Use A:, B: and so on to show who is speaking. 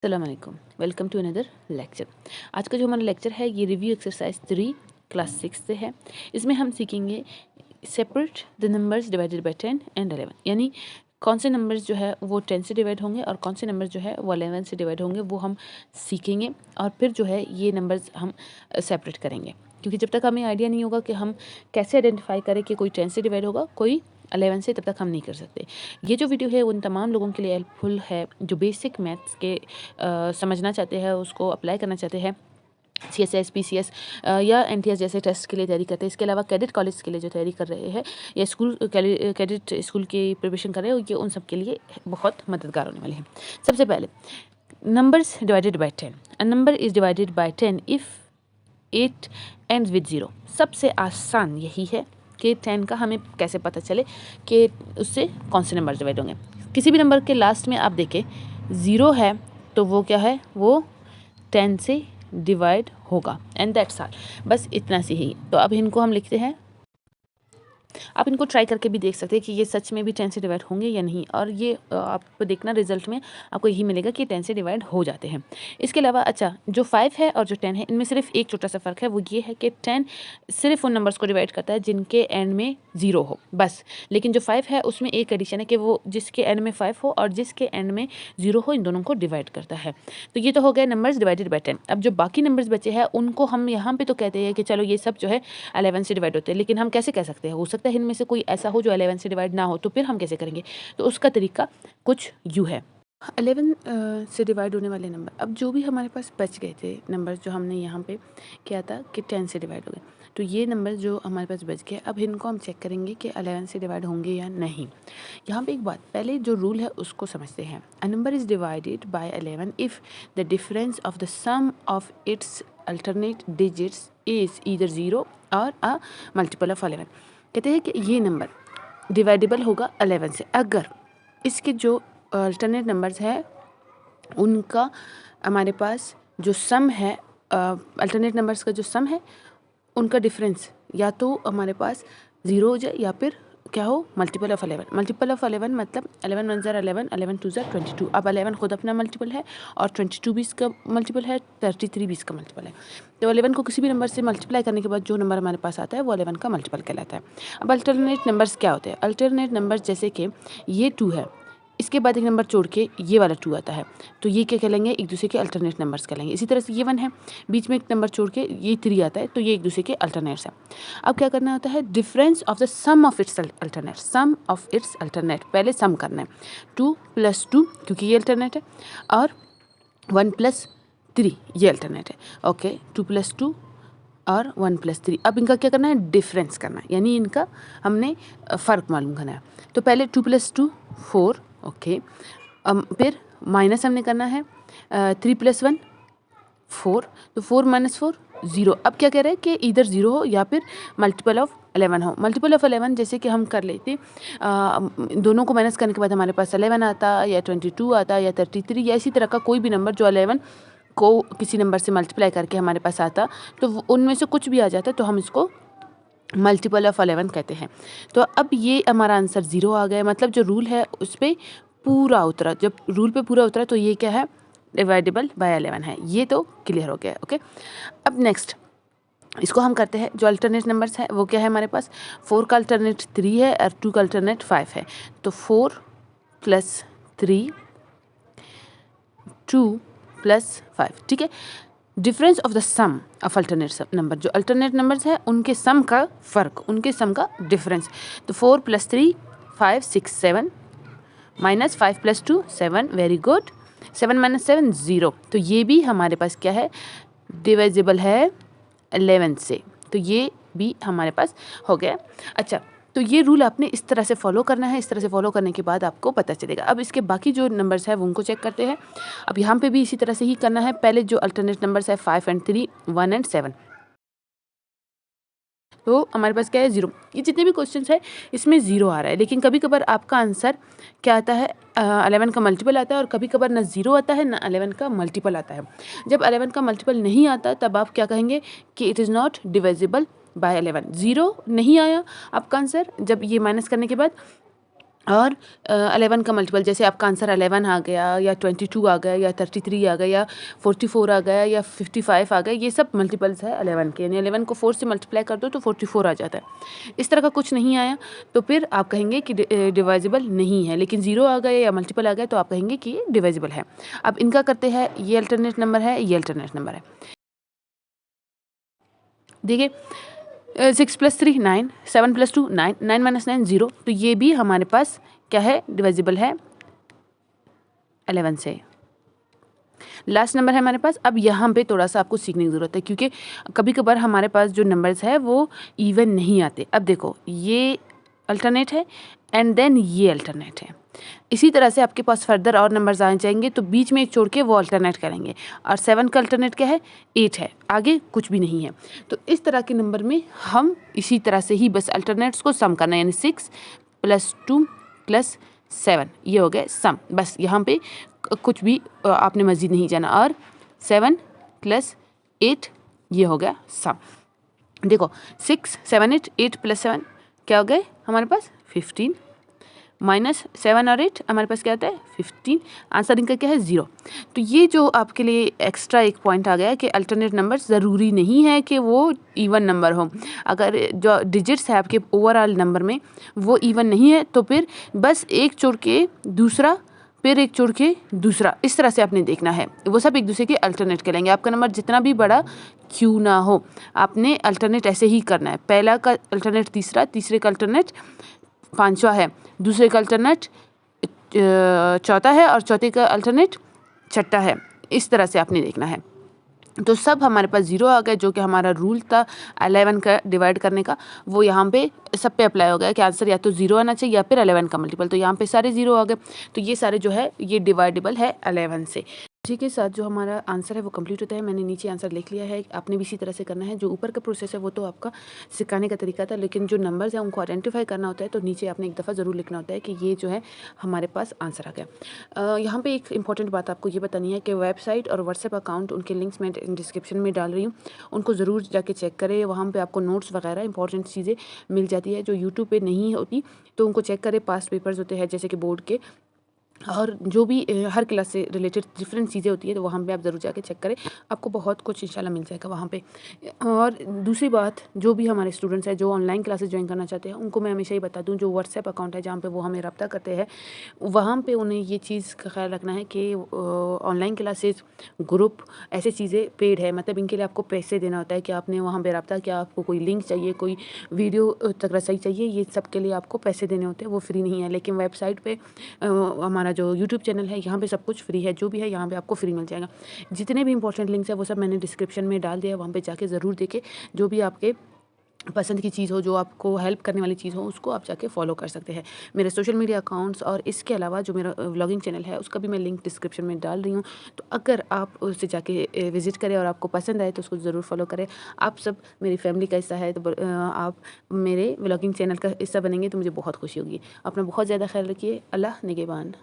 A: अस्सलाम वालेकुम, welcome to another lecture. आज का जो हमारा लेक्चर है ये रिव्यू एक्सरसाइज 3 क्लास 6 से है। इसमें हम सीखेंगे separate the numbers divided by 10 and 11, यानी कौन से नंबर्स जो है वो 10 से डिवाइड होंगे और कौन से नंबर जो है वो 11 से डिवाइड होंगे, वो हम सीखेंगे। और फिर जो है ये नंबर्स हम सेपरेट करेंगे, क्योंकि जब तक हमें आइडिया नहीं होगा कि हम कैसे आइडेंटिफाई करें कि कोई 10 से डिवाइड होगा, कोई 11 से, तब तक हम नहीं कर सकते। ये जो वीडियो है उन तमाम लोगों के लिए हेल्पफुल है जो बेसिक मैथ्स के समझना चाहते हैं, उसको अप्लाई करना चाहते हैं CSS PCS या NTS जैसे टेस्ट के लिए तैयारी करते हैं। इसके अलावा कैडेट कॉलेज के लिए जो तैयारी कर रहे हैं या स्कूल कैडेट स्कूल की प्रिपरेशन कर रहे हैं, ये उन सब के लिए बहुत मददगार होने वाले हैं। सबसे पहले numbers divided by 10। A number is divided bye 10 if 8 ends with 0। सबसे आसान यही है कि 10 का हमें कैसे पता चले कि उससे कौन से नंबर डिवाइड होंगे। किसी भी नंबर के लास्ट में आप देखें 0 है तो वो क्या है, वो 10 से डिवाइड होगा। एंड दैट्स ऑल, बस इतना सी ही। तो अब इनको हम लिखते हैं। आप इनको ट्राई करके भी देख सकते हैं कि ये सच में भी 10 से डिवाइड होंगे या नहीं, और ये आप देखना रिजल्ट में आपको यही मिलेगा कि 10 से डिवाइड हो जाते हैं। इसके अलावा अच्छा, जो 5 है और जो 10 है, इनमें सिर्फ एक छोटा सा फ़र्क है, वो ये है कि 10 सिर्फ उन नंबर्स को डिवाइड करता है जिनके एंड में 0 हो, बस। लेकिन जो 5 है उसमें एक एडिशन है कि वो जिसके एंड में 5 हो और जिसके एंड में 0 हो, इन दोनों को डिवाइड करता है। तो ये तो हो गए नंबर्स डिवाइडेड बाय 10। अब जो बाकी नंबर्स बचे हैं उनको हम यहाँ पे तो कहते हैं कि चलो ये सब जो है 11 से डिवाइड होते हैं, लेकिन हम कैसे कह सकते हैं? हो सकता है इनमें से कोई ऐसा हो जो 11 से डिवाइड ना हो, तो फिर हम कैसे करेंगे? तो उसका तरीका कुछ यूँ है। 11 से डिवाइड होने वाले नंबर, अब जो भी हमारे पास बच गए थे नंबर, जो हमने यहाँ पे किया था कि 10 से डिवाइड हो गए, तो ये नंबर जो हमारे पास बच गए, अब इनको हम चेक करेंगे कि 11 से डिवाइड होंगे या नहीं। यहाँ पे एक बात, पहले जो रूल है उसको समझते हैं। A number is divided by 11 if the difference of the sum of its alternate digits is either 0 और अ मल्टीपल ऑफ 11। कहते हैं कि ये नंबर डिवाइडेबल होगा 11 से अगर इसके जो अल्टरनेट नंबर्स है उनका हमारे पास जो सम है, अल्टरनेट नंबर्स का जो सम है उनका डिफरेंस या तो हमारे पास 0 हो जाए या फिर क्या हो, मल्टीपल ऑफ 11। मल्टीपल ऑफ 11 मतलब 11 1 ज़ार 11, 11 2 ज़ार 22। अब 11 खुद अपना मल्टीपल है और 22 भी इसका मल्टीपल है, 33 भी इसका मल्टीपल है। तो 11 को किसी भी नंबर से मल्टीप्लाई करने के बाद जो नंबर हमारे पास आता है वो 11 का मल्टीपल कहलाता है। अब अल्टरनेट नंबर्स क्या होते हैं? अल्टरनेट नंबर्स जैसे कि ये 2 है, इसके बाद एक नंबर छोड़ के ये वाला 2 आता है, तो ये क्या कहलाएंगे? एक दूसरे के अल्टरनेट नंबर्स कहलाएंगे। इसी तरह से ये 1 है, बीच में एक नंबर छोड़ के ये 3 आता है, तो ये एक दूसरे के अल्टरनेट्स हैं। अब क्या करना होता है? Difference of the sum of its alternate. Sum of its alternate पहले सम करना है। 2 + 2 क्योंकि ये अल्टरनेट है, और 1 + 3 ये अल्टरनेट है। ओके, 2 + 2 और 1 + 3। अब इनका क्या करना है? डिफरेंस करना है, यानी इनका हमने फ़र्क मालूम करना है। तो पहले 2 + 2 4, ओके। फिर माइनस हमने करना है 3 + 1 4, तो 4 - 4 0। अब क्या कह रहे हैं कि इधर 0 हो या फिर मल्टीपल ऑफ 11 हो। मल्टीपल ऑफ 11 जैसे कि हम कर लेते, दोनों को माइनस करने के बाद हमारे पास 11 आता या 22 आता या 33 या इसी तरह का कोई भी नंबर जो 11 को किसी नंबर से मल्टीप्लाई करके हमारे पास आता, तो उनमें से कुछ भी आ जाता तो हम इसको मल्टीपल ऑफ 11 कहते हैं। तो अब ये हमारा आंसर 0 आ गया, मतलब जो रूल है उस पर पूरा उतरा। जब रूल पे पूरा उतरा तो ये क्या है? डिवाइडेबल बाय 11 है। ये तो क्लियर हो गया। ओके, अब नेक्स्ट इसको हम करते हैं। जो अल्टरनेट नंबर्स है वो क्या है हमारे पास? 4 का अल्टरनेट 3 है और 2 का अल्टरनेट 5 है, तो 4 + 3 2 + 5, ठीक है। Difference of the sum of alternate number, जो अल्टरनेट नंबर्स है उनके सम का फ़र्क, उनके सम का डिफरेंस। तो 4 + 3 5 6 7 -5 + 2 7, वेरी गुड। 7 - 7 0, तो ये भी हमारे पास क्या है? डिविजिबल है 11 से, तो ये भी हमारे पास हो गया। अच्छा, तो ये रूल आपने इस तरह से फॉलो करना है। इस तरह से फॉलो करने के बाद आपको पता चलेगा। अब इसके बाकी जो नंबर्स है वो उनको चेक करते हैं। अब यहाँ पे भी इसी तरह से ही करना है। पहले जो अल्टरनेट नंबर्स है 5 और 3, 1 और 7, तो हमारे पास क्या है? 0। ये जितने भी क्वेश्चंस है इसमें 0 आ रहा है, लेकिन कभी कभार आपका आंसर क्या आता है? 11 का मल्टीपल आता है, और कभी कभार ना 0 आता है ना 11 का मल्टीपल आता है। जब 11 का मल्टीपल नहीं आता तब आप क्या कहेंगे कि it is not divisible by 11। 0 नहीं आया आपका आंसर, जब ये माइनस करने के बाद और 11 का मल्टीपल, जैसे आपका आंसर 11 आ गया या 22 आ गया या 33 आ गया या 44 आ गया या 55 आ गया, ये सब मल्टीपल्स है 11 के, यानी 11 को 4 से मल्टीप्लाई कर दो तो 44 आ जाता है। इस तरह का कुछ नहीं आया तो फिर आप कहेंगे कि डिवाइजिबल नहीं है, लेकिन 0 आ गया या मल्टीपल आ गया तो आप कहेंगे कि ये डिवाइजिबल है। अब इनका करते हैं, ये अल्टरनेट नंबर है, ये अल्टरनेट नंबर है। देखिए 6 + 3 9, 7 + 2 9, 9 - 9 0, तो ये भी हमारे पास क्या है, डिविजिबल है 11 से। लास्ट नंबर है हमारे पास। अब यहाँ पे थोड़ा सा आपको सीखने की ज़रूरत है, क्योंकि कभी कभार हमारे पास जो नंबर्स है वो इवन नहीं आते। अब देखो ये अल्टरनेट है एंड देन ये अल्टरनेट है। इसी तरह से आपके पास फर्दर और नंबर्स आ जाएंगे तो बीच में एक छोड़ के वो अल्टरनेट करेंगे। और 7 का अल्टरनेट क्या है, 8 है, आगे कुछ भी नहीं है। तो इस तरह के नंबर में हम इसी तरह से ही बस अल्टरनेट्स को सम करना है, यानी 6 + 2 + 7 ये हो गया सम। बस यहाँ पे कुछ भी आपने मज़ीद नहीं जाना। और 7 + 8 ये हो गया सम। देखो 6 7 8 8 + 7 क्या हो गए हमारे पास 15, -7 और 8 हमारे पास क्या आता है 15। आंसर इनका क्या है 0। तो ये जो आपके लिए एक्स्ट्रा एक पॉइंट आ गया कि अल्टरनेट नंबर ज़रूरी नहीं है कि वो इवन नंबर हो। अगर जो डिजिट्स है आपके ओवरऑल नंबर में वो इवन नहीं है तो फिर बस एक छोड़ के दूसरा, फिर एक छोड़ के दूसरा, इस तरह से आपने देखना है। वो सब एक दूसरे के अल्टरनेट करेंगे। आपका नंबर जितना भी बड़ा क्यों ना हो, आपने अल्टरनेट ऐसे ही करना है। पहला का अल्टरनेट तीसरा, तीसरे का अल्टरनेट पांचवा है, दूसरे का अल्टरनेट चौथा है और चौथे का अल्टरनेट छठा है। इस तरह से आपने देखना है। तो सब हमारे पास 0 आ गया, जो कि हमारा रूल था 11 का डिवाइड करने का, वो यहाँ पे सब पे अप्लाई हो गया कि आंसर या तो 0 आना चाहिए या फिर 11 का मल्टीपल। तो यहाँ पे सारे 0 आ गए, तो ये सारे जो है ये डिवाइडेबल है 11 से। इसी के साथ जो हमारा आंसर है वो कंप्लीट होता है। मैंने नीचे आंसर लिख लिया है, आपने भी इसी तरह से करना है। जो ऊपर का प्रोसेस है वो तो आपका सिखाने का तरीका था, लेकिन जो नंबर्स हैं उनको आइडेंटिफाई करना होता है। तो नीचे आपने एक दफ़ा ज़रूर लिखना होता है कि ये जो है हमारे पास आंसर आ गया। यहाँ पे एक इंपॉर्टेंट बात आपको ये बतानी है कि वेबसाइट और व्हाट्सएप अकाउंट, उनके लिंक्स मैं डिस्क्रिप्शन में डाल रही हूँ, उनको ज़रूर जाके चेक करें। वहाँ पर आपको नोट्स वगैरह इंपॉर्टेंट चीज़ें मिल जाती है जो यूट्यूब पर नहीं होती, तो उनको चेक करें। पास्ट पेपर्स होते हैं जैसे कि बोर्ड के, और जो भी हर क्लास से रिलेटेड डिफरेंट चीज़ें होती है, तो वहाँ पे आप ज़रूर जाके चेक करें, आपको बहुत कुछ इंशाल्लाह मिल जाएगा वहाँ पे। और दूसरी बात, जो भी हमारे स्टूडेंट्स हैं जो ऑनलाइन क्लासेस ज्वाइन करना चाहते हैं, उनको मैं हमेशा ही बता दूँ, जो व्हाट्सएप अकाउंट है जहाँ पे वो हमें रब्ता करते हैं, वहाँ पे उन्हें ये चीज़ का ख्याल रखना है कि ऑनलाइन क्लासेस, ग्रुप, ऐसी चीज़ें पेड है, मतलब इनके लिए आपको पैसे देना होता है कि आपने वहाँ पर रब्ता किया, आपको कोई लिंक चाहिए, कोई वीडियो तक रसाई चाहिए, ये सब के लिए आपको पैसे देने होते हैं, वो फ्री नहीं है। लेकिन वेबसाइट पर हमारा जो यूट्यूब चैनल है, यहाँ पे सब कुछ फ्री है, जो भी है यहाँ पे आपको फ्री मिल जाएगा। जितने भी इंपॉर्टेंट लिंक्स है वो सब मैंने डिस्क्रिप्शन में डाल दिया है, वहाँ पे जाके ज़रूर देखें। जो भी आपके पसंद की चीज़ हो, जो आपको हेल्प करने वाली चीज़ हो, उसको आप जाके फॉलो कर सकते हैं। मेरे सोशल मीडिया अकाउंट्स और इसके अलावा जो मेरा व्लॉगिंग चैनल है उसका भी मैं लिंक डिस्क्रिप्शन में डाल रही हूँ। तो अगर आप उसे जाके विज़िट करें और आपको पसंद आए तो उसको ज़रूर फॉलो करें। आप सब मेरी फैमिली का हिस्सा है, तो आप मेरे व्लॉगिंग चैनल का हिस्सा बनेंगे तो मुझे बहुत खुशी होगी। अपना बहुत ज़्यादा ख्याल रखिए। अल्लाह निगहबान।